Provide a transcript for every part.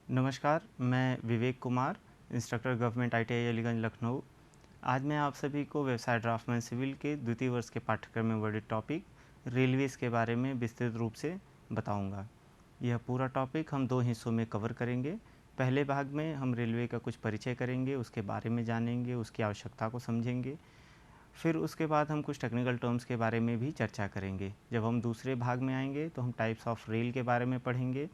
नमस्कार, मैं Vivek Kumar, instructor government ITI Aliganj Lucknow. आज मैं आप सभी को व्यवसाय ड्राफ्टमैन सिविल के द्वितीय वर्ष के पाठ्यक्रम में वर्णित टॉपिक रेलवेज़ के बारे में विस्तृत रूप से बताऊंगा। यह पूरा टॉपिक हम 2 हिस्सों में कवर करेंगे। पहले भाग में हम रेलवे का कुछ परिचय करेंगे, उसके बारे में जानेंगे, उसकी आवश्यकता को समझेंगे। फिर उसके बाद हम कुछ टेक्निकल टर्म्स के बारे में भी चर्चा करेंगे। जब हम दूसरे भाग में आएंगे तो हम टाइप्स ऑफ रेल के बारे में पढ़ेंगे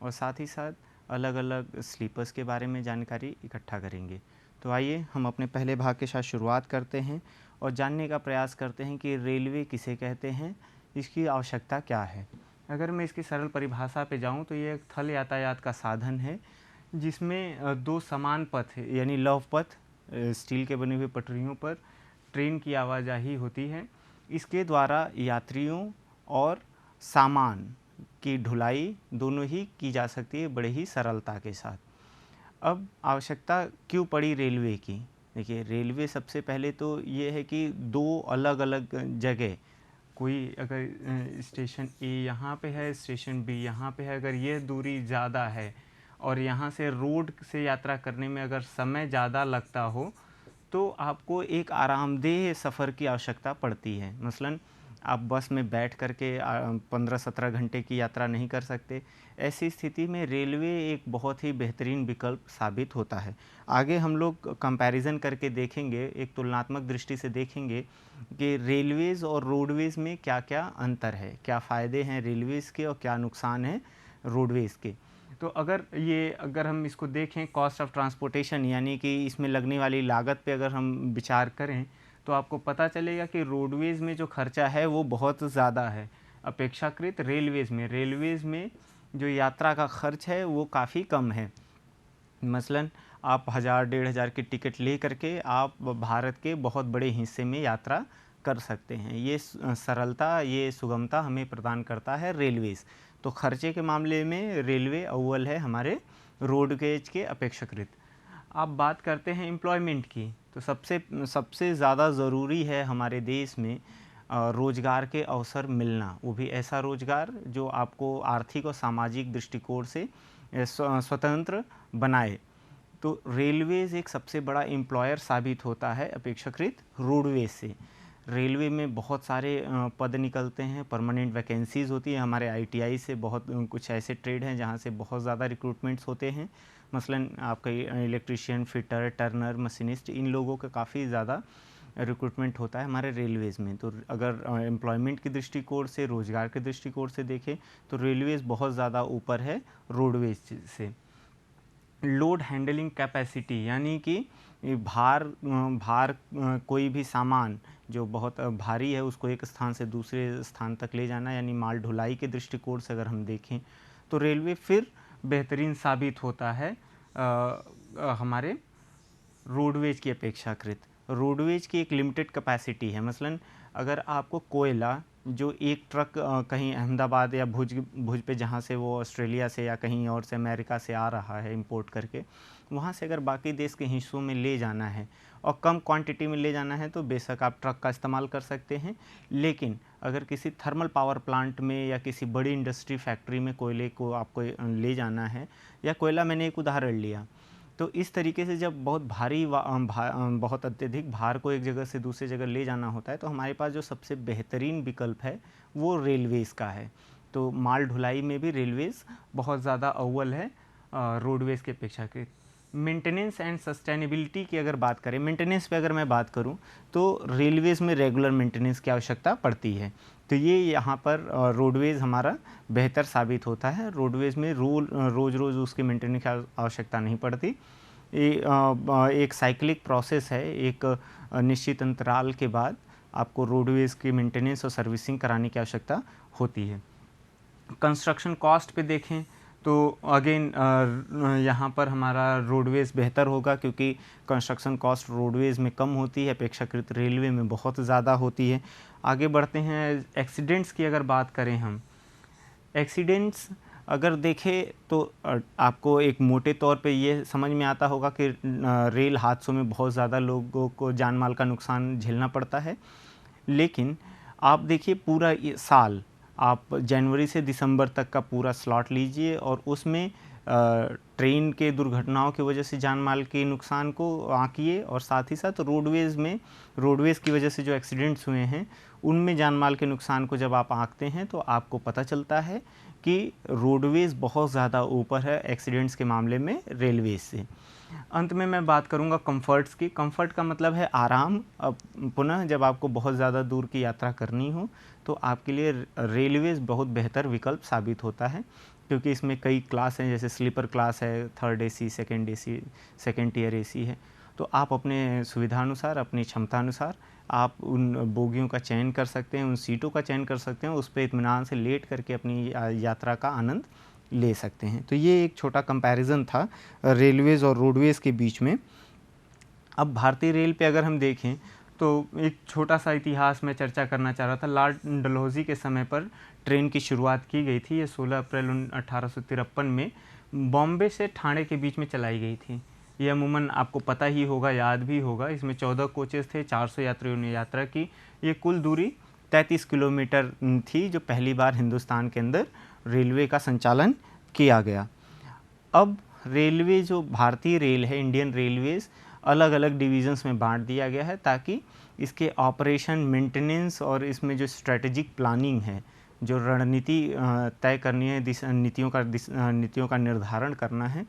और साथ ही साथ अलग अलग स्लीपर्स के बारे में जानकारी इकट्ठा करेंगे। तो आइए हम अपने पहले भाग के साथ शुरुआत करते हैं और जानने का प्रयास करते हैं कि रेलवे किसे कहते हैं, इसकी आवश्यकता क्या है। अगर मैं इसकी सरल परिभाषा पे जाऊं तो ये एक थल यातायात का साधन है जिसमें 2 समान पथ यानी लौह पथ स्टील के बने हुए पटरियों पर ट्रेन की आवाजाही होती है। इसके द्वारा यात्रियों और सामान की ढुलाई दोनों ही की जा सकती है बड़े ही सरलता के साथ। अब आवश्यकता क्यों पड़ी रेलवे की? देखिए, रेलवे सबसे पहले तो ये है कि 2 अलग अलग जगह कोई अगर स्टेशन ए यहाँ पे है, स्टेशन बी यहाँ पे है, अगर ये दूरी ज़्यादा है और यहाँ से रोड से यात्रा करने में अगर समय ज़्यादा लगता हो तो आपको एक आरामदेह सफ़र की आवश्यकता पड़ती है। मसलन आप बस में बैठ कर के 15-17 घंटे की यात्रा नहीं कर सकते। ऐसी स्थिति में रेलवे एक बहुत ही बेहतरीन विकल्प साबित होता है। आगे हम लोग कंपैरिजन करके देखेंगे, एक तुलनात्मक दृष्टि से देखेंगे कि रेलवेज़ और रोडवेज़ में क्या क्या अंतर है, क्या फ़ायदे हैं रेलवेज़ के और क्या नुकसान हैं रोडवेज़ के। तो अगर हम इसको देखें कॉस्ट ऑफ ट्रांसपोर्टेशन यानी कि इसमें लगने वाली लागत पे अगर हम विचार करें तो आपको पता चलेगा कि रोडवेज़ में जो खर्चा है वो बहुत ज़्यादा है अपेक्षाकृत रेलवेज़ में जो यात्रा का खर्च है वो काफ़ी कम है। मसलन आप 1000-1500 की टिकट ले करके आप भारत के बहुत बड़े हिस्से में यात्रा कर सकते हैं। ये सरलता, ये सुगमता हमें प्रदान करता है रेलवेज़। तो खर्चे के मामले में रेलवे अव्वल है हमारे रोडवेज के अपेक्षाकृत। आप बात करते हैं एम्प्लॉयमेंट की, तो सबसे ज़्यादा ज़रूरी है हमारे देश में रोज़गार के अवसर मिलना, वो भी ऐसा रोज़गार जो आपको आर्थिक और सामाजिक दृष्टिकोण से स्वतंत्र बनाए। तो रेलवेज़ एक सबसे बड़ा एम्प्लॉयर साबित होता है अपेक्षाकृत रोडवेज से। रेलवे में बहुत सारे पद निकलते हैं, परमानेंट वैकेंसीज़ होती है। हमारे आईटीआई से बहुत कुछ ऐसे ट्रेड हैं जहाँ से बहुत ज़्यादा रिक्रूटमेंट्स होते हैं। मसलन आपका इलेक्ट्रीशियन, फिटर, टर्नर, मशीनिस्ट, इन लोगों का काफ़ी ज़्यादा रिक्रूटमेंट होता है हमारे रेलवेज़ में। तो अगर एम्प्लॉयमेंट की दृष्टिकोण से, रोज़गार के दृष्टिकोण से देखें तो रेलवेज़ बहुत ज़्यादा ऊपर है रोडवेज से। लोड हैंडलिंग कैपेसिटी यानी कि भार कोई भी सामान जो बहुत भारी है उसको एक स्थान से दूसरे स्थान तक ले जाना, यानी माल ढुलाई के दृष्टिकोण से अगर हम देखें तो रेलवे फिर बेहतरीन साबित होता है हमारे रोडवेज की अपेक्षाकृत। रोडवेज की एक लिमिटेड कैपेसिटी है। मसलन अगर आपको कोयला जो एक ट्रक कहीं अहमदाबाद या भुज पे, जहाँ से वो ऑस्ट्रेलिया से या कहीं और से अमेरिका से आ रहा है इंपोर्ट करके, वहाँ से अगर बाकी देश के हिस्सों में ले जाना है और कम क्वांटिटी में ले जाना है तो बेशक आप ट्रक का इस्तेमाल कर सकते हैं। लेकिन अगर किसी थर्मल पावर प्लांट में या किसी बड़ी इंडस्ट्री फैक्ट्री में कोयले को आपको ले जाना है, या कोयला, मैंने एक उदाहरण लिया, तो इस तरीके से जब बहुत अत्यधिक भार को एक जगह से दूसरी जगह ले जाना होता है तो हमारे पास जो सबसे बेहतरीन विकल्प है वो रेलवेज़ का है। तो माल ढुलाई में भी रेलवेज़ बहुत ज़्यादा अव्वल है रोडवेज़ के अपेक्षाकृत। मेंटेनेंस एंड सस्टेनेबिलिटी की अगर बात करें, मेंटेनेंस पे अगर मैं बात करूं तो रेलवेज़ में रेगुलर मेंटेनेंस की आवश्यकता पड़ती है। तो ये यहाँ पर रोडवेज़ हमारा बेहतर साबित होता है। रोडवेज़ में रोज़ रोज़ उसके मेंटेनेंस की आवश्यकता नहीं पड़ती। ये एक साइक्लिक प्रोसेस है, एक निश्चित अंतराल के बाद आपको रोडवेज़ की मेंटेनेंस और सर्विसिंग कराने की आवश्यकता होती है। कंस्ट्रक्शन कॉस्ट पे देखें तो अगेन यहाँ पर हमारा रोडवेज़ बेहतर होगा क्योंकि कंस्ट्रक्शन कॉस्ट रोडवेज़ में कम होती है, अपेक्षाकृत रेलवे में बहुत ज़्यादा होती है। आगे बढ़ते हैं, एक्सीडेंट्स की अगर बात करें हम, एक्सीडेंट्स अगर देखें तो आपको एक मोटे तौर पे ये समझ में आता होगा कि रेल हादसों में बहुत ज़्यादा लोगों को जान माल का नुकसान झेलना पड़ता है। लेकिन आप देखिए पूरा ये साल आप जनवरी से दिसंबर तक का पूरा स्लॉट लीजिए और उसमें ट्रेन के दुर्घटनाओं की वजह से जान माल के नुकसान को आंकिए और साथ ही साथ रोडवेज़ की वजह से जो एक्सीडेंट्स हुए हैं उनमें जान माल के नुकसान को जब आप आंकते हैं तो आपको पता चलता है कि रोडवेज़ बहुत ज़्यादा ऊपर है एक्सीडेंट्स के मामले में रेलवे से। अंत में मैं बात करूंगा कंफर्ट्स की। कंफर्ट का मतलब है आराम। अब पुनः जब आपको बहुत ज़्यादा दूर की यात्रा करनी हो तो आपके लिए रेलवेज़ बहुत बेहतर विकल्प साबित होता है, क्योंकि इसमें कई क्लास हैं, जैसे स्लीपर क्लास है, third AC, second tier AC है। तो आप अपने सुविधानुसार, अपनी क्षमतानुसार आप उन बोगियों का चयन कर सकते हैं, उन सीटों का चयन कर सकते हैं, उस पर इत्मीनान से लेट करके अपनी यात्रा का आनंद ले सकते हैं। तो ये एक छोटा कंपैरिजन था रेलवेज़ और रोडवेज़ के बीच में। अब भारतीय रेल पे अगर हम देखें तो एक छोटा सा इतिहास मैं चर्चा करना चाह रहा था। लॉर्ड डलहौजी के समय पर ट्रेन की शुरुआत की गई थी। ये 16 अप्रैल 1853 में बॉम्बे से ठाणे के बीच में चलाई गई थी। ये अमूमन आपको पता ही होगा, याद भी होगा। इसमें 14 कोचेज़ थे, 400 यात्रियों ने यात्रा की। ये कुल दूरी 33 किलोमीटर थी, जो पहली बार हिंदुस्तान के अंदर रेलवे का संचालन किया गया। अब रेलवे जो भारतीय रेल है, इंडियन रेलवेज़, अलग अलग डिवीज़न्स में बांट दिया गया है ताकि इसके ऑपरेशन, मेंटेनेंस और इसमें जो स्ट्रेटेजिक प्लानिंग है, जो रणनीति तय करनी है, नीतियों का निर्धारण करना है,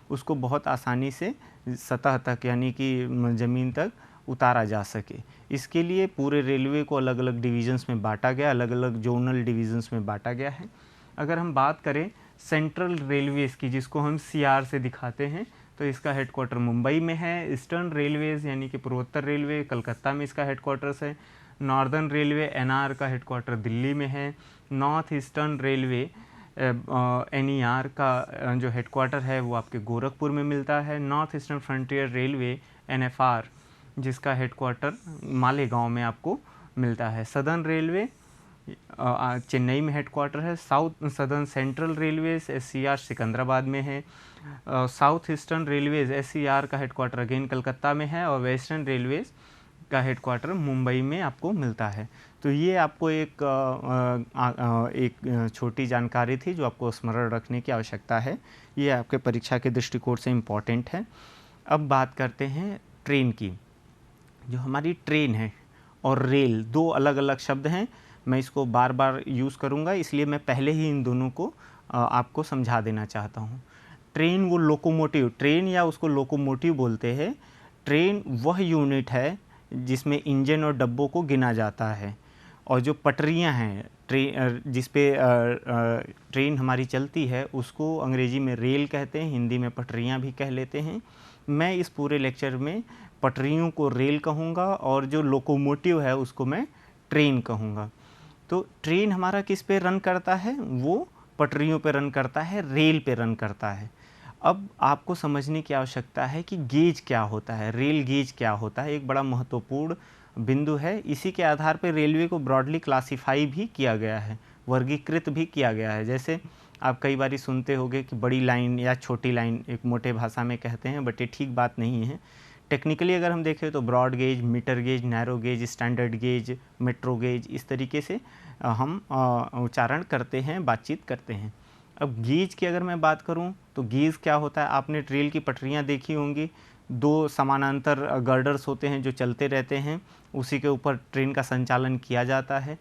उसको बहुत आसानी से सतह तक यानी कि ज़मीन तक उतारा जा सके। इसके लिए पूरे रेलवे को अलग अलग डिवीज़न्स में बांटा गया, अलग अलग जोनल डिवीज़न्स में बांटा गया है। अगर हम बात करें सेंट्रल रेलवेज़ की, जिसको हम CR से दिखाते हैं, तो इसका हेडक्वार्टर मुंबई में है। ईस्टर्न रेलवेज़ यानी कि पूर्वोत्तर रेलवे, कलकत्ता में इसका हेडक्वार्टर्स है। नॉर्दर्न रेलवे NR का हेडक्वार्टर दिल्ली में है। नॉर्थ ईस्टर्न रेलवे NER का जो हेडक्वार्टर है वो आपके गोरखपुर में मिलता है। North eastern frontier railway NFR, जिसका हेडक्वार्टर मालेगांव में आपको मिलता है। सदर्न रेलवे चेन्नई में हेडक्वार्टर है। South southern central railways SCR Secunderabad में है। साउथ ईस्टर्न रेलवेज SCR का हेडक्वार्टर अगेन कलकत्ता में है और वेस्टर्न रेलवेज का हेडक्वार्टर मुंबई में आपको मिलता है। तो ये आपको एक छोटी जानकारी थी जो आपको स्मरण रखने की आवश्यकता है। ये आपके परीक्षा के दृष्टिकोण से इम्पॉर्टेंट है। अब बात करते हैं ट्रेन की। जो हमारी ट्रेन है और रेल, दो अलग अलग शब्द हैं। मैं इसको बार बार यूज़ करूँगा, इसलिए मैं पहले ही इन दोनों को आपको समझा देना चाहता हूँ। ट्रेन वो लोकोमोटिव, ट्रेन या उसको लोकोमोटिव बोलते हैं। ट्रेन वह यूनिट है जिसमें इंजन और डब्बों को गिना जाता है, और जो पटरियाँ हैं जिस पे ट्रेन हमारी चलती है उसको अंग्रेजी में रेल कहते हैं, हिंदी में पटरियाँ भी कह लेते हैं। मैं इस पूरे लेक्चर में पटरियों को रेल कहूँगा और जो लोकोमोटिव है उसको मैं ट्रेन कहूँगा। तो ट्रेन हमारा किस पे रन करता है? वो पटरियों पे रन करता है, रेल पे रन करता है। अब आपको समझने की आवश्यकता है कि गेज क्या होता है, रेल गेज क्या होता है। एक बड़ा महत्वपूर्ण बिंदु है। इसी के आधार पर रेलवे को ब्रॉडली क्लासीफाई भी किया गया है, वर्गीकृत भी किया गया है। जैसे आप कई बार सुनते होंगे कि बड़ी लाइन या छोटी लाइन, एक मोटे भाषा में कहते हैं, बट ये ठीक बात नहीं है। टेक्निकली अगर हम देखें तो broad gauge, metre gauge, narrow gauge, standard gauge, metro gauge, इस तरीके से हम उच्चारण करते हैं, बातचीत करते हैं। अब गेज की अगर मैं बात करूं तो गेज क्या होता है? आपने रेल की पटरियां देखी होंगी, दो समानांतर गर्डर्स होते हैं जो चलते रहते हैं, उसी के ऊपर ट्रेन का संचालन किया जाता है।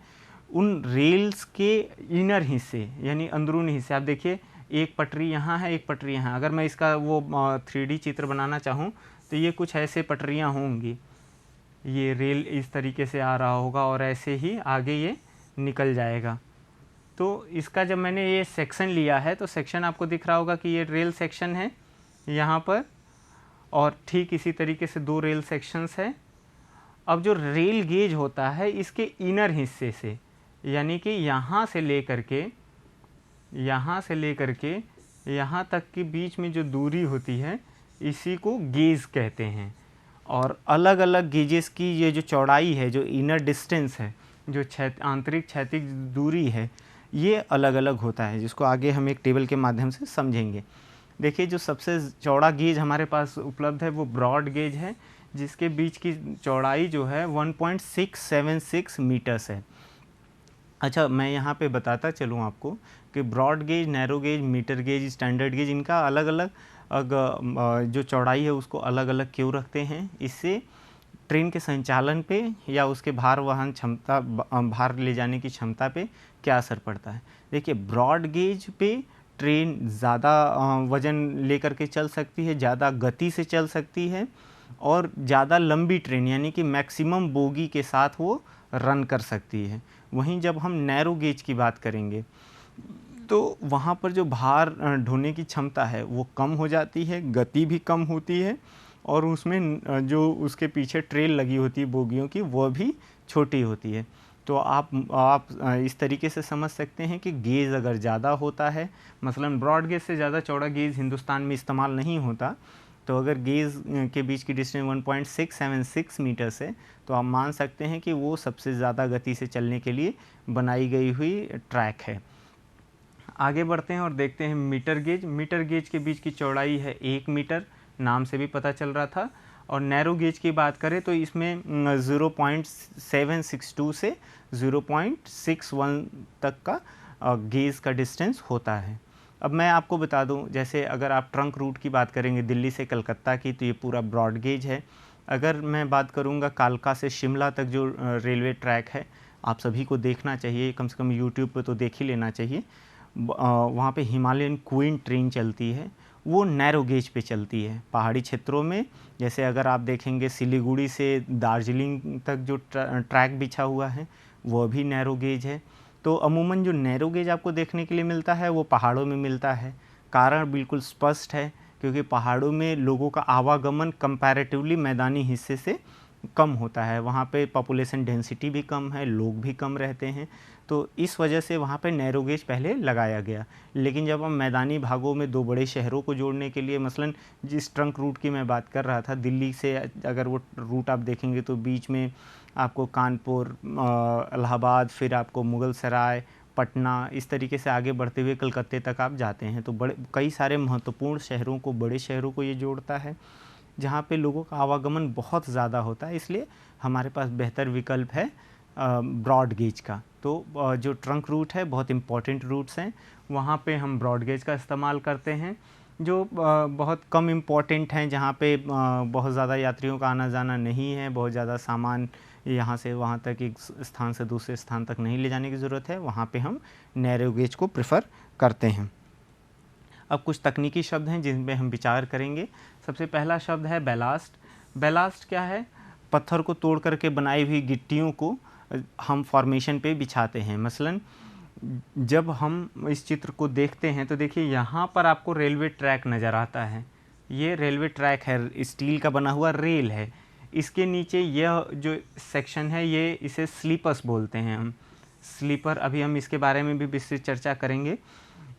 उन रेल्स के इनर हिस्से यानी अंदरूनी हिस्से, आप देखिए एक पटरी यहाँ है, एक पटरी यहाँ। अगर मैं इसका वो 3D चित्र बनाना चाहूँ तो ये कुछ ऐसे पटरियाँ होंगी। ये रेल इस तरीके से आ रहा होगा और ऐसे ही आगे ये निकल जाएगा। तो इसका जब मैंने ये सेक्शन लिया है तो सेक्शन आपको दिख रहा होगा कि ये रेल सेक्शन है यहाँ पर, और ठीक इसी तरीके से दो रेल सेक्शंस है। अब जो रेल गेज होता है इसके इनर हिस्से से, यानी कि यहाँ से लेकर के यहाँ तक के बीच में जो दूरी होती है इसी को गेज कहते हैं। और अलग अलग गेजेस की ये जो चौड़ाई है, जो इनर डिस्टेंस है, जो आंतरिक क्षैतिज दूरी है, ये अलग अलग होता है, जिसको आगे हम एक टेबल के माध्यम से समझेंगे। देखिए जो सबसे चौड़ा गेज हमारे पास उपलब्ध है वो ब्रॉड गेज है, जिसके बीच की चौड़ाई जो है 1.676 मीटर्स है। अच्छा, मैं यहाँ पे बताता चलूँ आपको कि broad gauge, narrow gauge, metre gauge, standard gauge, इनका अलग अलग जो चौड़ाई है उसको अलग अलग क्यों रखते हैं। इससे ट्रेन के संचालन पे या उसके भार वहन क्षमता, भार ले जाने की क्षमता पे क्या असर पड़ता है। देखिए, ब्रॉड गेज पे ट्रेन ज़्यादा वज़न लेकर के चल सकती है, ज़्यादा गति से चल सकती है और ज़्यादा लंबी ट्रेन यानी कि मैक्सिमम बोगी के साथ वो रन कर सकती है। वहीं जब हम नैरो गेज की बात करेंगे तो वहाँ पर जो भार ढोने की क्षमता है वो कम हो जाती है, गति भी कम होती है और उसमें जो उसके पीछे ट्रेल लगी होती है बोगियों की वो भी छोटी होती है। तो आप इस तरीके से समझ सकते हैं कि गेज अगर ज़्यादा होता है, मसलन ब्रॉड गेज से ज़्यादा चौड़ा गेज हिंदुस्तान में इस्तेमाल नहीं होता, तो अगर गेज के बीच की डिस्टेंस 1.676 मीटर से, तो आप मान सकते हैं कि वो सबसे ज़्यादा गति से चलने के लिए बनाई गई हुई ट्रैक है। आगे बढ़ते हैं और देखते हैं मीटर गेज। मीटर गेज के बीच की चौड़ाई है 1 मीटर, नाम से भी पता चल रहा था। और नैरो गेज की बात करें तो इसमें 0.762 से 0.61 तक का गेज का डिस्टेंस होता है। अब मैं आपको बता दूं, जैसे अगर आप ट्रंक रूट की बात करेंगे दिल्ली से कलकत्ता की, तो ये पूरा ब्रॉड गेज है। अगर मैं बात करूंगा कालका से शिमला तक जो रेलवे ट्रैक है, आप सभी को देखना चाहिए, कम से कम यूट्यूब पे तो देख ही लेना चाहिए। वहाँ पे हिमालयन क्वीन ट्रेन चलती है, वो नैरो गेज पे चलती है पहाड़ी क्षेत्रों में। जैसे अगर आप देखेंगे सिलीगुड़ी से दार्जिलिंग तक जो ट्रैक बिछा हुआ है वो भी नैरो गेज है। तो अमूमन जो नैरो गेज आपको देखने के लिए मिलता है वो पहाड़ों में मिलता है। कारण बिल्कुल स्पष्ट है, क्योंकि पहाड़ों में लोगों का आवागमन कंपैरेटिवली मैदानी हिस्से से कम होता है, वहाँ पे पॉपुलेशन डेंसिटी भी कम है, लोग भी कम रहते हैं, तो इस वजह से वहाँ पे नैरो गेज पहले लगाया गया। लेकिन जब हम मैदानी भागों में दो बड़े शहरों को जोड़ने के लिए, मसलन जिस ट्रंक रूट की मैं बात कर रहा था, दिल्ली से अगर वो रूट आप देखेंगे तो बीच में आपको कानपुर, इलाहाबाद, फिर आपको मुगल सराय, पटना, इस तरीके से आगे बढ़ते हुए कलकत्ते तक आप जाते हैं, तो बड़े कई सारे महत्वपूर्ण शहरों को, बड़े शहरों को ये जोड़ता है, जहाँ पे लोगों का आवागमन बहुत ज़्यादा होता है। इसलिए हमारे पास बेहतर विकल्प है ब्रॉड गेज का। तो जो ट्रंक रूट है, बहुत इम्पॉर्टेंट रूट्स हैं, वहाँ पे हम ब्रॉड गेज का इस्तेमाल करते हैं। जो बहुत कम इम्पॉर्टेंट हैं, जहाँ पे बहुत ज़्यादा यात्रियों का आना जाना नहीं है, बहुत ज़्यादा सामान यहाँ से वहाँ तक, एक स्थान से दूसरे स्थान तक नहीं ले जाने की ज़रूरत है, वहाँ पे हम नैरो गेज को प्रेफर करते हैं। अब कुछ तकनीकी शब्द हैं जिन पे हम विचार करेंगे। सबसे पहला शब्द है बैलास्ट। बैलास्ट क्या है? पत्थर को तोड़ करके बनाई हुई गिट्टियों को हम फॉर्मेशन पे बिछाते हैं। मसलन जब हम इस चित्र को देखते हैं तो देखिए यहाँ पर आपको रेलवे ट्रैक नज़र आता है, ये रेलवे ट्रैक है, स्टील का बना हुआ रेल है। इसके नीचे यह जो सेक्शन है, ये इसे स्लीपर्स बोलते हैं हम, स्लीपर, अभी हम इसके बारे में भी विस्तृत चर्चा करेंगे।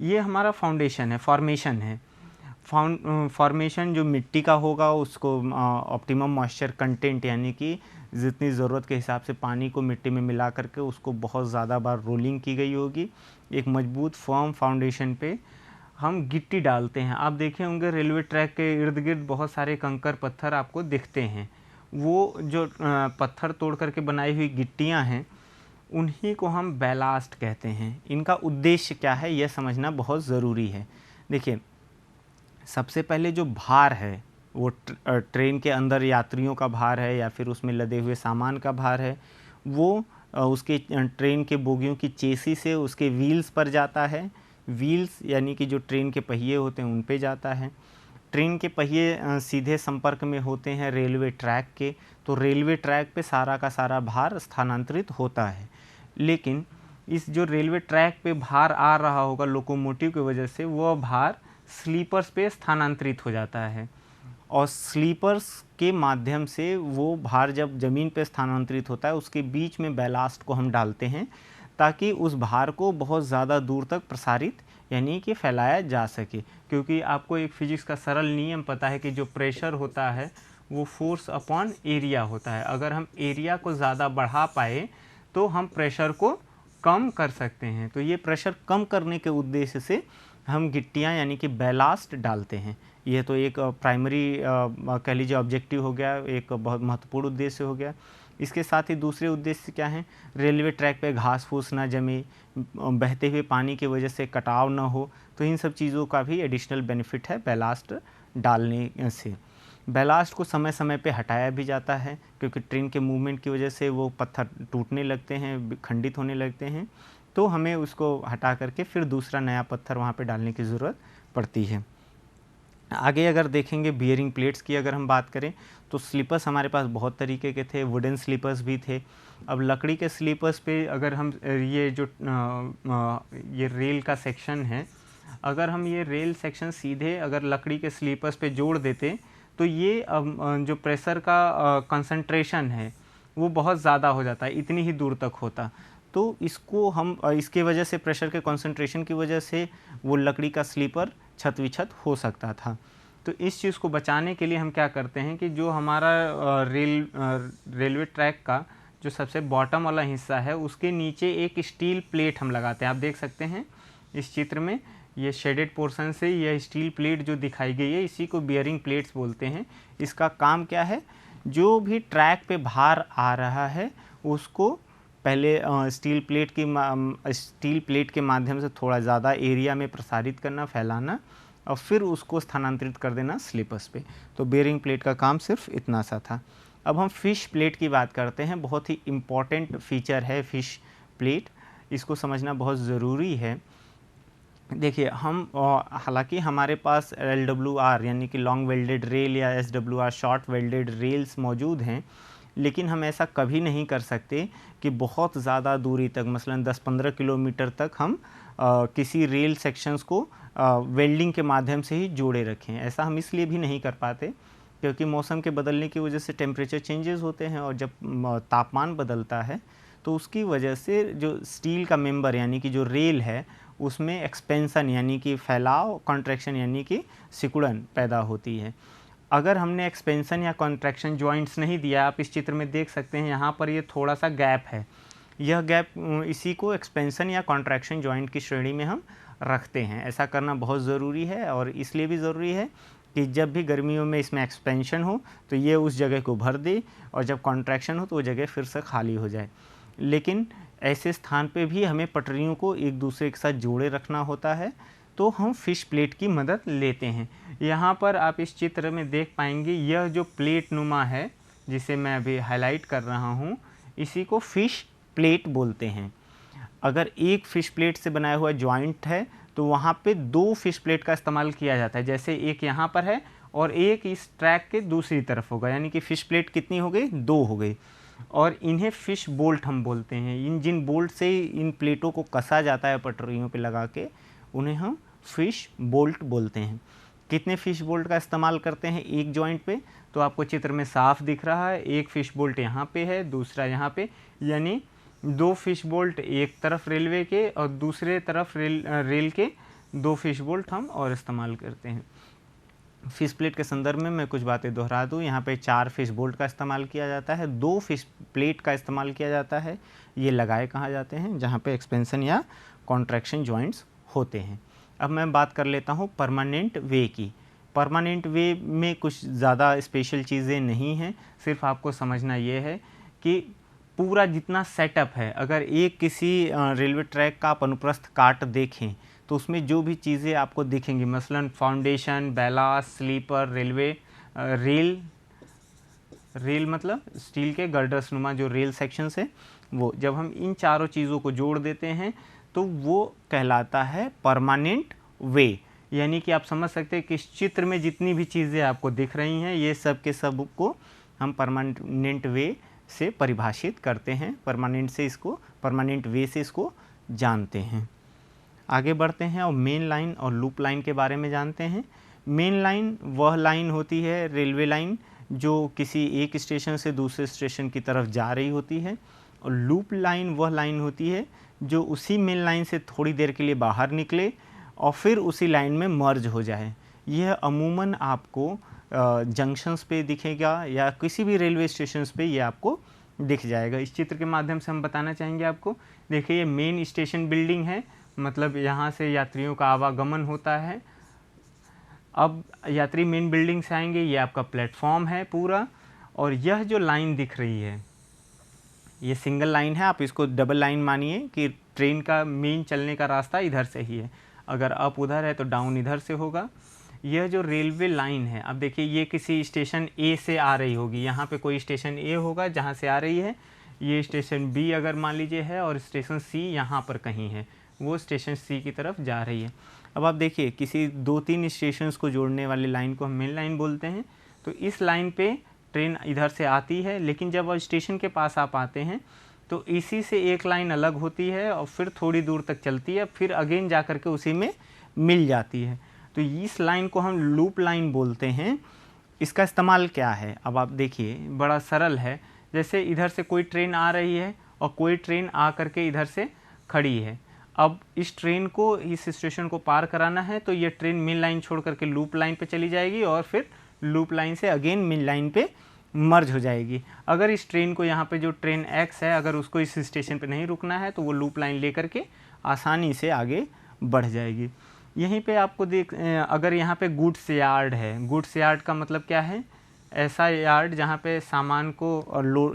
ये हमारा फाउंडेशन है, फॉर्मेशन है। फॉर्मेशन जो मिट्टी का होगा उसको ऑप्टिमम मॉइस्चर कंटेंट, यानी कि जितनी ज़रूरत के हिसाब से पानी को मिट्टी में मिला करके उसको बहुत ज़्यादा बार रोलिंग की गई होगी। एक मजबूत फर्म फाउंडेशन पे हम गिट्टी डालते हैं। आप देखे होंगे रेलवे ट्रैक के इर्द गिर्द बहुत सारे कंकर पत्थर आपको दिखते हैं, वो जो पत्थर तोड़ करके बनाई हुई गिट्टियाँ हैं, उन्हीं को हम बैलास्ट कहते हैं। इनका उद्देश्य क्या है यह समझना बहुत ज़रूरी है। देखिए, सबसे पहले जो भार है वो ट्रेन के अंदर यात्रियों का भार है या फिर उसमें लदे हुए सामान का भार है, वो उसके ट्रेन के बोगियों की चेसी से उसके व्हील्स पर जाता है। व्हील्स यानी कि जो ट्रेन के पहिए होते हैं उन पे जाता है। ट्रेन के पहिए सीधे संपर्क में होते हैं रेलवे ट्रैक के, तो रेलवे ट्रैक पे सारा का सारा भार स्थानांतरित होता है। लेकिन इस जो रेलवे ट्रैक पे भार आ रहा होगा लोकोमोटिव की वजह से, वह भार स्लीपर्स पे स्थानांतरित हो जाता है और स्लीपर्स के माध्यम से वो भार जब ज़मीन पे स्थानांतरित होता है, उसके बीच में बैलास्ट को हम डालते हैं ताकि उस भार को बहुत ज़्यादा दूर तक प्रसारित यानी कि फैलाया जा सके। क्योंकि आपको एक फिजिक्स का सरल नियम पता है कि जो प्रेशर होता है वो फोर्स अपॉन एरिया होता है। अगर हम एरिया को ज़्यादा बढ़ा पाए तो हम प्रेशर को कम कर सकते हैं। तो ये प्रेशर कम करने के उद्देश्य से हम गिट्टियाँ यानी कि बैलास्ट डालते हैं। यह तो एक प्राइमरी कह लीजिए ऑब्जेक्टिव हो गया, एक बहुत महत्वपूर्ण उद्देश्य हो गया। इसके साथ ही दूसरे उद्देश्य क्या हैं, रेलवे ट्रैक पे घास फूस ना जमे, बहते हुए पानी की वजह से कटाव ना हो, तो इन सब चीज़ों का भी एडिशनल बेनिफिट है बैलास्ट डालने से। बैलास्ट को समय समय पे हटाया भी जाता है, क्योंकि ट्रेन के मूवमेंट की वजह से वो पत्थर टूटने लगते हैं, खंडित होने लगते हैं, तो हमें उसको हटा करके फिर दूसरा नया पत्थर वहाँ पे डालने की ज़रूरत पड़ती है। आगे अगर देखेंगे बियरिंग प्लेट्स की अगर हम बात करें, तो स्लीपर्स हमारे पास बहुत तरीके के थे, वुडन स्लीपर्स भी थे। अब लकड़ी के स्लीपर्स पे अगर हम ये जो ये रेल का सेक्शन है, अगर हम ये रेल सेक्शन सीधे अगर लकड़ी के स्लीपर्स पे जोड़ देते, तो ये जो प्रेशर का कंसंट्रेशन है वो बहुत ज़्यादा हो जाता है, इतनी ही दूर तक होता। तो इसको हम इसके वजह से, प्रेशर के कंसंट्रेशन की वजह से वो लकड़ी का स्लीपर छत विछत हो सकता था। तो इस चीज़ को बचाने के लिए हम क्या करते हैं कि जो हमारा रेलवे ट्रैक का जो सबसे बॉटम वाला हिस्सा है, उसके नीचे एक स्टील प्लेट हम लगाते हैं। आप देख सकते हैं इस चित्र में, ये शेडेड पोर्शन से यह स्टील प्लेट जो दिखाई गई है, इसी को बियरिंग प्लेट्स बोलते हैं। इसका काम क्या है, जो भी ट्रैक पे भार आ रहा है उसको पहले स्टील प्लेट के माध्यम से थोड़ा ज़्यादा एरिया में प्रसारित करना, फैलाना, और फिर उसको स्थानांतरित कर देना स्लीपर्स पे। तो बेयरिंग प्लेट का काम सिर्फ इतना सा था। अब हम फ़िश प्लेट की बात करते हैं। बहुत ही इम्पॉर्टेंट फीचर है फ़िश प्लेट, इसको समझना बहुत ज़रूरी है। देखिए, हम हालांकि हमारे पास LWR यानी कि लॉन्ग वेल्डेड रेल या SWR शॉर्ट वेल्डेड रेल्स मौजूद हैं, लेकिन हम ऐसा कभी नहीं कर सकते कि बहुत ज़्यादा दूरी तक, मसलन 10-15 किलोमीटर तक हम किसी रेल सेक्शंस को वेल्डिंग के माध्यम से ही जोड़े रखें। ऐसा हम इसलिए भी नहीं कर पाते क्योंकि मौसम के बदलने की वजह से टेम्परेचर चेंजेस होते हैं, और जब तापमान बदलता है तो उसकी वजह से जो स्टील का मेंबर यानी कि जो रेल है उसमें एक्सपेंसन यानी कि फैलाव, कॉन्ट्रैक्शन यानी कि सिकुड़न पैदा होती है। अगर हमने एक्सपेंसन या कॉन्ट्रैक्शन जॉइंट्स नहीं दिया, आप इस चित्र में देख सकते हैं यहाँ पर ये थोड़ा सा गैप है, यह गैप, इसी को एक्सपेंसन या कॉन्ट्रैक्शन जॉइंट की श्रेणी में हम रखते हैं। ऐसा करना बहुत ज़रूरी है, और इसलिए भी ज़रूरी है कि जब भी गर्मियों में इसमें एक्सपेंशन हो तो ये उस जगह को भर दे, और जब कॉन्ट्रैक्शन हो तो वो जगह फिर से खाली हो जाए। लेकिन ऐसे स्थान पे भी हमें पटरियों को एक दूसरे के साथ जोड़े रखना होता है, तो हम फ़िश प्लेट की मदद लेते हैं। यहाँ पर आप इस चित्र में देख पाएंगे, यह जो प्लेट नुमा है जिसे मैं अभी हाईलाइट कर रहा हूँ, इसी को फ़िश प्लेट बोलते हैं। अगर एक फ़िश प्लेट से बनाया हुआ जॉइंट है तो वहाँ पे 2 फ़िश प्लेट का इस्तेमाल किया जाता है, जैसे एक यहाँ पर है और एक इस ट्रैक के दूसरी तरफ होगा, यानी कि फ़िश प्लेट कितनी हो गई, 2 हो गई। और इन्हें फ़िश बोल्ट हम बोलते हैं। इन जिन बोल्ट से इन प्लेटों को कसा जाता है पटरियों पे लगा के, उन्हें हम फ़िश बोल्ट बोलते हैं। कितने फ़िश बोल्ट का इस्तेमाल करते हैं एक जॉइंट पे, तो आपको चित्र में साफ दिख रहा है, एक फ़िश बोल्ट यहाँ पे है, दूसरा यहाँ पे, यानी 2 फ़िश बोल्ट एक तरफ रेलवे के और दूसरे तरफ रेल के 2 फ़िश बोल्ट हम और इस्तेमाल करते हैं। फ़िश प्लेट के संदर्भ में मैं कुछ बातें दोहरा दूँ। यहाँ पे 4 फ़िश बोल्ट का इस्तेमाल किया जाता है, 2 फ़िश प्लेट का इस्तेमाल किया जाता है। ये लगाए कहाँ जाते हैं, जहाँ पे एक्सपेंसन या कॉन्ट्रैक्शन जॉइंट्स होते हैं। अब मैं बात कर लेता हूँ परमानेंट वे की। परमानेंट वे में कुछ ज़्यादा स्पेशल चीज़ें नहीं हैं, सिर्फ आपको समझना ये है कि पूरा जितना सेटअप है, अगर एक किसी रेलवे ट्रैक का आप अनुप्रस्थ काट देखें तो उसमें जो भी चीज़ें आपको दिखेंगी, मसलन फाउंडेशन, बैलास्ट, स्लीपर, रेल मतलब स्टील के गर्डर्स नुमा जो रेल सेक्शन है, वो जब हम इन चारों चीज़ों को जोड़ देते हैं तो वो कहलाता है परमानेंट वे। यानी कि आप समझ सकते हैं कि इस चित्र में जितनी भी चीज़ें आपको दिख रही हैं, ये सब के सब को हम परमानेंट वे से परिभाषित करते हैं, परमानेंट वे से इसको जानते हैं। आगे बढ़ते हैं और मेन लाइन और लूप लाइन के बारे में जानते हैं। मेन लाइन वह लाइन होती है, रेलवे लाइन, जो किसी एक स्टेशन से दूसरे स्टेशन की तरफ जा रही होती है, और लूप लाइन वह लाइन होती है जो उसी मेन लाइन से थोड़ी देर के लिए बाहर निकले और फिर उसी लाइन में मर्ज हो जाए। यह अमूमन आपको जंक्शंस पे दिखेगा या किसी भी रेलवे स्टेशंस पे ये आपको दिख जाएगा। इस चित्र के माध्यम से हम बताना चाहेंगे आपको। देखिए, ये मेन स्टेशन बिल्डिंग है, मतलब यहाँ से यात्रियों का आवागमन होता है। अब यात्री मेन बिल्डिंग से आएंगे, ये आपका प्लेटफॉर्म है पूरा, और यह जो लाइन दिख रही है ये सिंगल लाइन है, आप इसको डबल लाइन मानिए कि ट्रेन का मेन चलने का रास्ता इधर से ही है, अगर अप उधर है तो डाउन इधर से होगा। यह जो रेलवे लाइन है, अब देखिए ये किसी स्टेशन ए से आ रही होगी, यहाँ पे कोई स्टेशन ए होगा जहाँ से आ रही है, ये स्टेशन बी अगर मान लीजिए है और स्टेशन सी यहाँ पर कहीं है, वो स्टेशन सी की तरफ जा रही है। अब आप देखिए किसी 2-3 स्टेशंस को जोड़ने वाली लाइन को हम मेन लाइन बोलते हैं। तो इस लाइन पे ट्रेन इधर से आती है, लेकिन जब आप स्टेशन के पास आप आते हैं तो इसी से एक लाइन अलग होती है और फिर थोड़ी दूर तक चलती है, फिर अगेन जा कर के उसी में मिल जाती है। तो इस लाइन को हम लूप लाइन बोलते हैं। इसका इस्तेमाल क्या है, अब आप देखिए बड़ा सरल है। जैसे इधर से कोई ट्रेन आ रही है और कोई ट्रेन आ कर के इधर से खड़ी है, अब इस ट्रेन को इस स्टेशन को पार कराना है, तो ये ट्रेन मेन लाइन छोड़ करके लूप लाइन पे चली जाएगी और फिर लूप लाइन से अगेन मेन लाइन पे मर्ज हो जाएगी। अगर इस ट्रेन को यहाँ पे जो ट्रेन एक्स है, अगर उसको इस स्टेशन पे नहीं रुकना है तो वो लूप लाइन लेकर के आसानी से आगे बढ़ जाएगी। यहीं पे आपको अगर यहाँ पे गुड्स यार्ड है, गुड्स यार्ड का मतलब क्या है, ऐसा यार्ड जहाँ पे सामान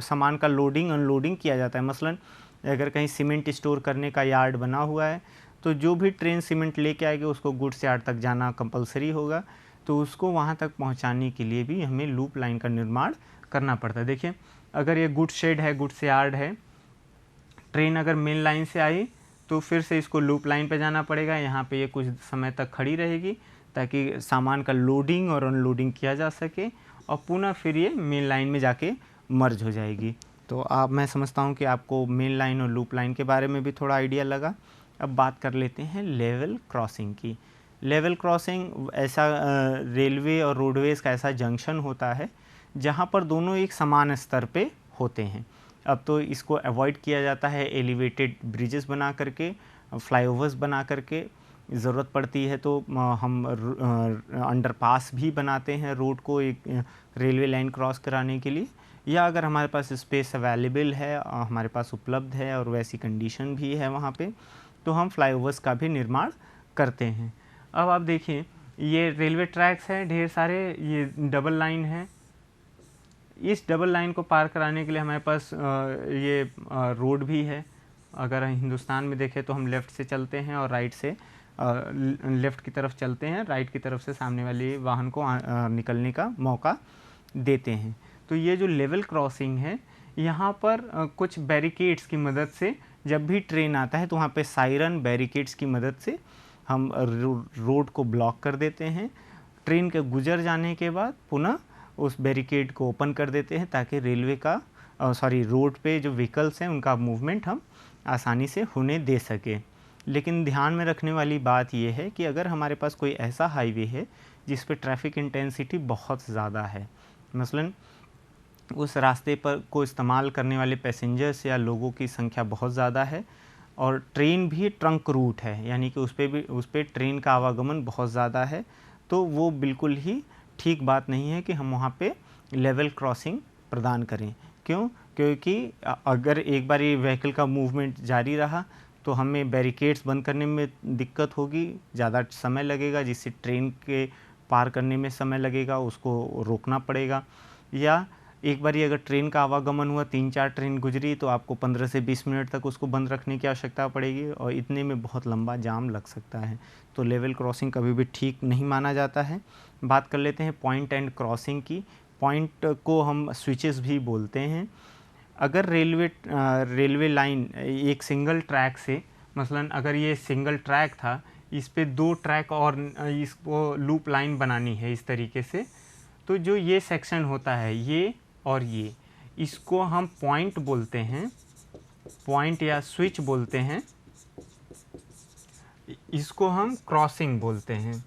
सामान का लोडिंग अनलोडिंग किया जाता है। मसलन अगर कहीं सीमेंट स्टोर करने का यार्ड बना हुआ है तो जो भी ट्रेन सीमेंट लेके आएगी उसको गुड्स यार्ड तक जाना कंपलसरी होगा, तो उसको वहाँ तक पहुँचाने के लिए भी हमें लूप लाइन का निर्माण करना पड़ता है। देखिए अगर ये गुड्स शेड है, गुड्स यार्ड है, ट्रेन अगर मेन लाइन से आई तो फिर से इसको लूप लाइन पे जाना पड़ेगा। यहाँ पे ये कुछ समय तक खड़ी रहेगी ताकि सामान का लोडिंग और अनलोडिंग किया जा सके और पुनः फिर ये मेन लाइन में जाके मर्ज हो जाएगी। तो आप मैं समझता हूँ कि आपको मेन लाइन और लूप लाइन के बारे में भी थोड़ा आइडिया लगा। अब बात कर लेते हैं लेवल क्रॉसिंग की। लेवल क्रॉसिंग ऐसा रेलवे और रोडवेज़ का ऐसा जंक्शन होता है जहाँ पर दोनों एक समान स्तर पे होते हैं। अब तो इसको अवॉइड किया जाता है एलिवेटेड ब्रिजेस बना करके, फ्लाईओवर्स बना करके, ज़रूरत पड़ती है तो हम अंडरपास भी बनाते हैं रोड को एक रेलवे लाइन क्रॉस कराने के लिए, या अगर हमारे पास स्पेस अवेलेबल है, हमारे पास उपलब्ध है और वैसी कंडीशन भी है वहाँ पे, तो हम फ्लाईओवर्स का भी निर्माण करते हैं। अब आप देखिए ये रेलवे ट्रैक्स हैं ढेर सारे, ये डबल लाइन है। इस डबल लाइन को पार कराने के लिए हमारे पास ये रोड भी है। अगर हिंदुस्तान में देखें तो हम लेफ़्ट से चलते हैं और राइट से लेफ़्ट की तरफ चलते हैं, राइट की तरफ से सामने वाले वाहन को निकलने का मौका देते हैं। तो ये जो लेवल क्रॉसिंग है, यहाँ पर कुछ बैरिकेड्स की मदद से जब भी ट्रेन आता है तो वहाँ पे सायरन बैरिकेड्स की मदद से हम रोड को ब्लॉक कर देते हैं। ट्रेन के गुजर जाने के बाद पुनः उस बैरिकेड को ओपन कर देते हैं ताकि रेलवे का रोड पे जो व्हीकल्स हैं उनका मूवमेंट हम आसानी से होने दे सके। लेकिन ध्यान में रखने वाली बात यह है कि अगर हमारे पास कोई ऐसा हाईवे है जिस पे ट्रैफिक इंटेंसिटी बहुत ज़्यादा है, मसलन उस रास्ते पर को इस्तेमाल करने वाले पैसेंजर्स या लोगों की संख्या बहुत ज़्यादा है और ट्रेन भी ट्रंक रूट है, यानी कि उस पर ट्रेन का आवागमन बहुत ज़्यादा है, तो वो बिल्कुल ही ठीक बात नहीं है कि हम वहाँ पे लेवल क्रॉसिंग प्रदान करें। क्यों? क्योंकि अगर एक बार ये व्हीकल का मूवमेंट जारी रहा तो हमें बैरिकेड्स बंद करने में दिक्कत होगी, ज़्यादा समय लगेगा, जिससे ट्रेन के पार करने में समय लगेगा, उसको रोकना पड़ेगा। या एक बार अगर ट्रेन का आवागमन हुआ, 3-4 ट्रेन गुजरी, तो आपको 15 से 20 मिनट तक उसको बंद रखने की आवश्यकता पड़ेगी और इतने में बहुत लंबा जाम लग सकता है। तो लेवल क्रॉसिंग कभी भी ठीक नहीं माना जाता है। बात कर लेते हैं पॉइंट एंड क्रॉसिंग की। पॉइंट को हम स्विचेस भी बोलते हैं। अगर रेलवे लाइन एक सिंगल ट्रैक से, मसलन अगर ये सिंगल ट्रैक था, इस पे 2 ट्रैक और इसको लूप लाइन बनानी है इस तरीके से, तो जो ये सेक्शन होता है ये और ये, इसको हम पॉइंट बोलते हैं, पॉइंट या स्विच बोलते हैं। इसको हम क्रॉसिंग बोलते हैं।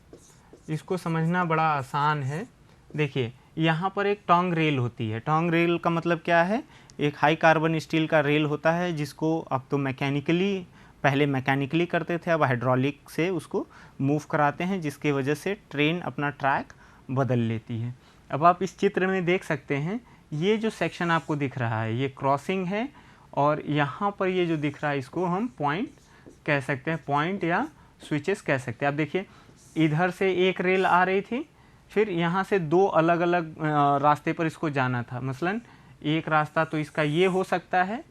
इसको समझना बड़ा आसान है। देखिए यहाँ पर एक टॉन्ग रेल होती है। टॉन्ग रेल का मतलब क्या है? एक हाई कार्बन स्टील का रेल होता है जिसको अब तो पहले मैकेनिकली करते थे, अब हाइड्रोलिक से उसको मूव कराते हैं, जिसकी वजह से ट्रेन अपना ट्रैक बदल लेती है। अब आप इस चित्र में देख सकते हैं, ये जो सेक्शन आपको दिख रहा है ये क्रॉसिंग है और यहाँ पर ये जो दिख रहा है इसको हम पॉइंट कह सकते हैं, पॉइंट या स्विचेस कह सकते हैं। आप देखिए इधर से एक रेल आ रही थी, फिर यहाँ से 2 अलग अलग रास्ते पर इसको जाना था। मसलन एक रास्ता तो इसका ये हो सकता है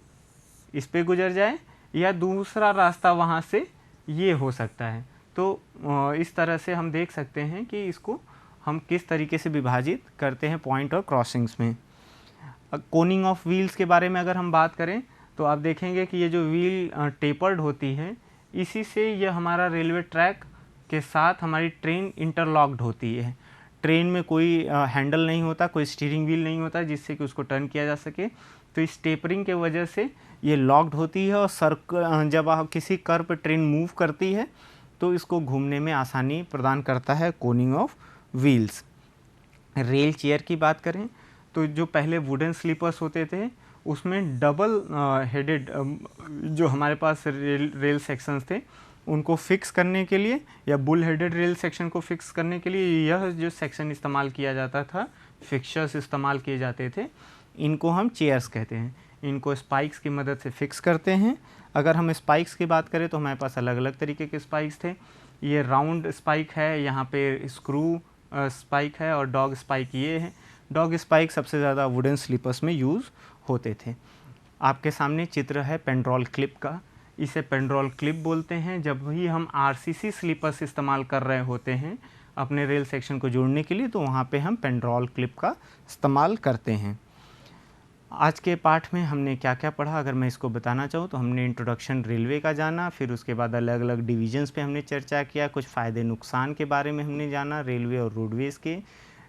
इस पे गुजर जाए या दूसरा रास्ता वहाँ से ये हो सकता है। तो इस तरह से हम देख सकते हैं कि इसको हम किस तरीके से विभाजित करते हैं पॉइंट और क्रॉसिंग्स में। कोनिंग ऑफ व्हील्स के बारे में अगर हम बात करें तो आप देखेंगे कि ये जो व्हील टेपर्ड होती है, इसी से यह हमारा रेलवे ट्रैक के साथ हमारी ट्रेन इंटरलॉक्ड होती है। ट्रेन में कोई हैंडल नहीं होता, कोई स्टीयरिंग व्हील नहीं होता जिससे कि उसको टर्न किया जा सके, तो इस टेपरिंग के वजह से ये लॉक्ड होती है और जब आप किसी कर्व पर ट्रेन मूव करती है तो इसको घूमने में आसानी प्रदान करता है Koenig of wheels. Rail chair की बात करें तो जो पहले वुडन स्लीपर्स होते थे उसमें डबल हेडेड जो हमारे पास रेल सेक्शंस थे उनको फिक्स करने के लिए या बुल हेडेड रेल सेक्शन को फिक्स करने के लिए यह जो सेक्शन इस्तेमाल किया जाता था, फिक्सचर्स इस्तेमाल किए जाते थे, इनको हम चेयर्स कहते हैं। इनको स्पाइक्स की मदद से फिक्स करते हैं। अगर हम स्पाइक्स की बात करें तो हमारे पास अलग अलग तरीके के स्पाइक्स थे। ये राउंड स्पाइक है, यहाँ पे स्क्रू स्पाइक है और डॉग स्पाइक ये है। डॉग स्पाइक सबसे ज़्यादा वुडन स्लीपर्स में यूज़ होते थे। आपके सामने चित्र है पेंड्रॉल क्लिप का। इसे पेंड्रॉल क्लिप बोलते हैं। जब भी हम आरसीसी स्लीपर्स इस्तेमाल कर रहे होते हैं अपने रेल सेक्शन को जोड़ने के लिए तो वहाँ पे हम पेंड्रॉल क्लिप का इस्तेमाल करते हैं। आज के पाठ में हमने क्या क्या पढ़ा, अगर मैं इसको बताना चाहूँ तो हमने इंट्रोडक्शन रेलवे का जाना, फिर उसके बाद अलग अलग डिवीजन्स पे हमने चर्चा किया, कुछ फ़ायदे नुकसान के बारे में हमने जाना, रेलवे और रोडवेज़ के,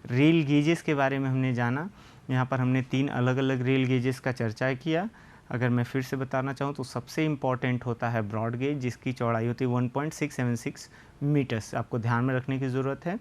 रेल गेजेस के बारे में हमने जाना। यहाँ पर हमने 3 अलग अलग रेल गेजेस का चर्चा किया। अगर मैं फिर से बताना चाहूँ तो सबसे इम्पॉर्टेंट होता है ब्रॉड गेज, जिसकी चौड़ाई होती है 1.676 मीटर्स। आपको ध्यान में रखने की ज़रूरत है।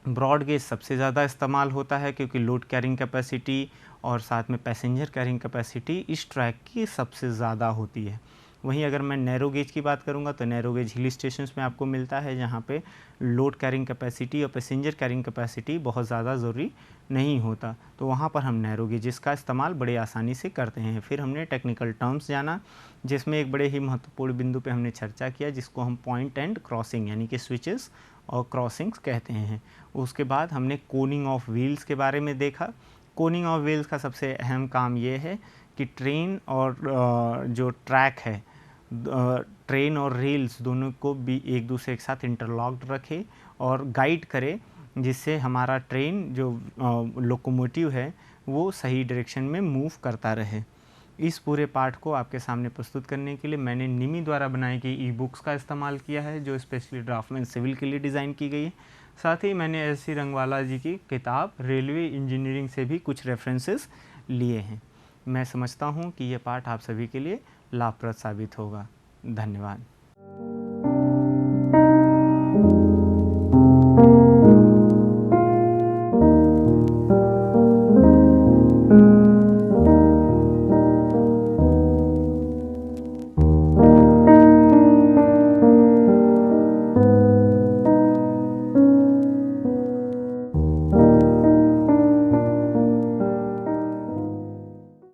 ब्रॉड गेज सबसे ज़्यादा इस्तेमाल होता है क्योंकि लोड कैरिंग कैपेसिटी और साथ में पैसेंजर कैरिंग कैपेसिटी इस ट्रैक की सबसे ज़्यादा होती है। वहीं अगर मैं नैरो गेज की बात करूंगा तो नैरो गेज हिल स्टेशंस में आपको मिलता है जहां पे लोड कैरिंग कैपेसिटी और पैसेंजर कैरिंग कैपेसिटी बहुत ज़्यादा ज़रूरी नहीं होता, तो वहां पर हम नैरो गेजेस का इस्तेमाल बड़े आसानी से करते हैं। फिर हमने टेक्निकल टर्म्स जाना, जिसमें एक बड़े ही महत्वपूर्ण बिंदु पे हमने चर्चा किया जिसको हम पॉइंट एंड क्रॉसिंग यानी कि स्विचेस और क्रॉसिंग्स कहते हैं। उसके बाद हमने कोनिंग ऑफ व्हील्स के बारे में देखा। कोनिंग ऑफ व्हील्स का सबसे अहम काम ये है कि ट्रेन और जो ट्रैक है, ट्रेन और रेल्स दोनों को भी एक दूसरे के साथ इंटरलॉक्ड रखे और गाइड करे, जिससे हमारा ट्रेन जो लोकोमोटिव है वो सही डायरेक्शन में मूव करता रहे। इस पूरे पाठ को आपके सामने प्रस्तुत करने के लिए मैंने निमी द्वारा बनाई गई ई बुक्स का इस्तेमाल किया है जो स्पेशली ड्राफ्टमैन सिविल के लिए डिज़ाइन की गई है। साथ ही मैंने एस.सी. रंगवाला जी की किताब रेलवे इंजीनियरिंग से भी कुछ रेफरेंसेस लिए हैं। मैं समझता हूँ कि यह पाठ आप सभी के लिए लाभप्रद साबित होगा। धन्यवाद।